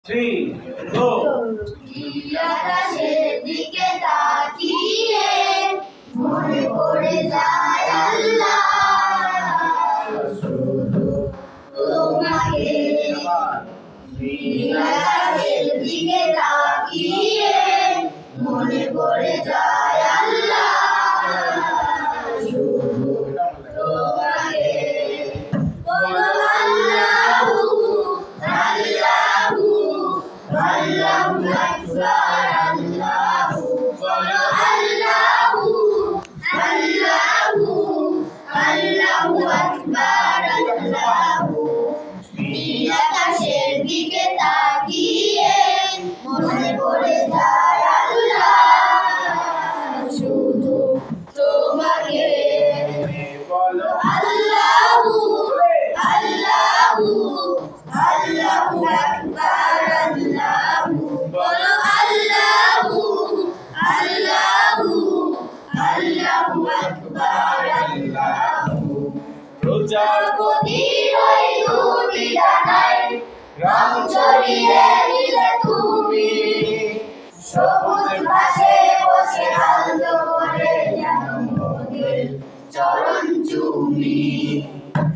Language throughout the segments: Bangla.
3 go আকাশের দিকে তাকিয়ে মনে পড়ে যায় আল্লাহ শুধু তোমাকে আকাশের দিকে তাকিয়ে মনে পড়ে যায় আল্লাহ শুধু তোমাকে বলো আল্লাহু আল্লাহু আল্লাহু আকবার আল্লাহু বলো আল্লাহু আল্লাহু আল্লাহু আকবার আল্লাহু আকাশের দিকে তাকিয়ে মনে পড়ে যায় আল্লাহ শুধু তোমাকে বলো আল্লাহু আল্লাহু আল্লাহু আকবার আল্লাহু বলো আল্লাহু আল্লাহু আল্লাহু আকবার আল্লাহু প্রজাপতির ওই দুটি ডানায় রং ছড়িয়ে দিলে তুমি সবুজ ঘাসে বসে আলতো করে যেন মোদের চরণ চুমি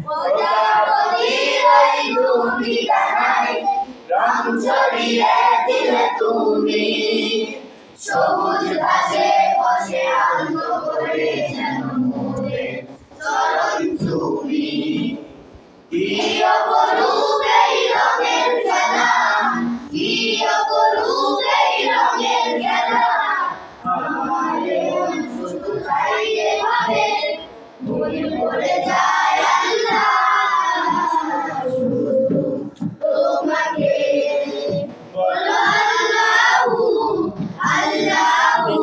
প্রজাপতির ওই দুটি ডানায় রং ছড়িয়ে দিলে তুমি সবুজ ঘাসে বসে আলতো করে যেন মোদের চরণ চুমি কি অপরূপ এই রঙের খেলা কি অপরূপ এই রঙের খেলা আমাদের শুধু তাই ভাবে মনে পড়ে যায় আল্লাহ শুধু তোমাকে বলো আল্লাহু আল্লাহু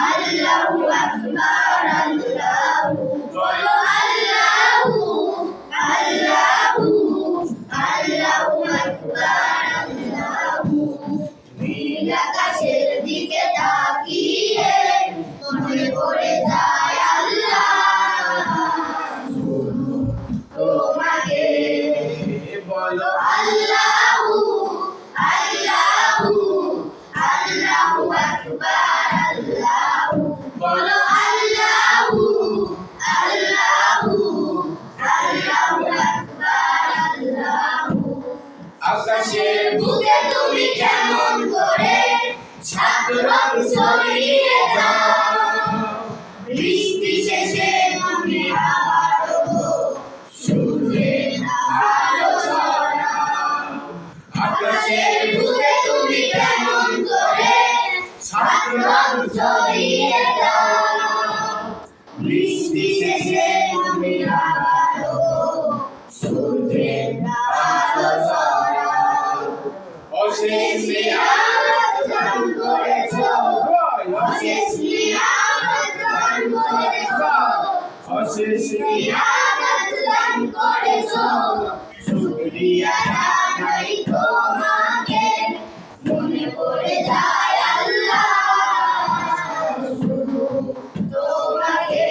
আল্লাহু আকবার আল্লাহু বলো আল্লাহু আল্লাহু আল্লাহু আকবার আল্লাহু নীল আকাশের দিকে তাকিয়ে মনে পড়ে যায় আল্লাহ শুধু তোমাকে বলো আল্লাহু আল্লাহু আল্লাহু আকবার আল্লাহু বলো আল্লাহু আল্লাহু আল্লাহু আকবার আল্লাহু আকাশের বুকে তুমি কেমন করে সাত রং ছড়িয়ে দাও বৃষ্টি শেষে তুমি আবারও সূর্যের আলো ছড়াও আকাশের বুকে তুমি কেমন করে সাত রং ছড়িয়ে দাও বৃষ্টি শেষে তুমি আবারও সূর্যের আলো ছড়াও অশেষ নিয়ামত দান করেছো অশেষ নিয়ামত দান করেছো অশেষ নিয়ামত দান করেছো শুকরিয়া জানাই তোমাকে মনে পড়ে যায় আল্লাহ শুধু তোমাকে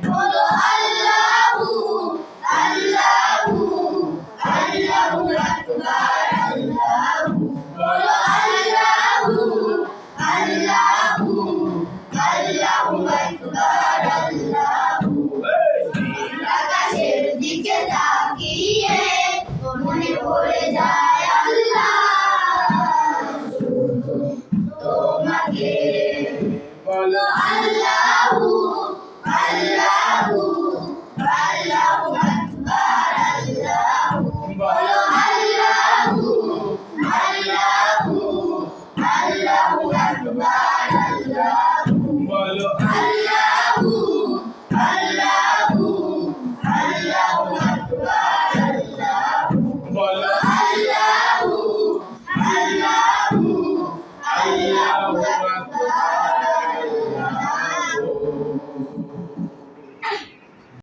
বলো আল্লাহু আল্লাহু আল্লাহু আকবার আল্লাহু বলো আল্লাহু আল্লাহু আল্লাহু আকবার আল্লাহু আকাশের দিকে তাকিয়ে মনে পড়ে যায় আল্লাহ শুধু তোমাকে বলো আল্লাহু আল্লাহু আল্লাহু আকবার আল্লাহু বলো আল্লাহু আল্লাহু আল্লাহু আকবার আল্লাহু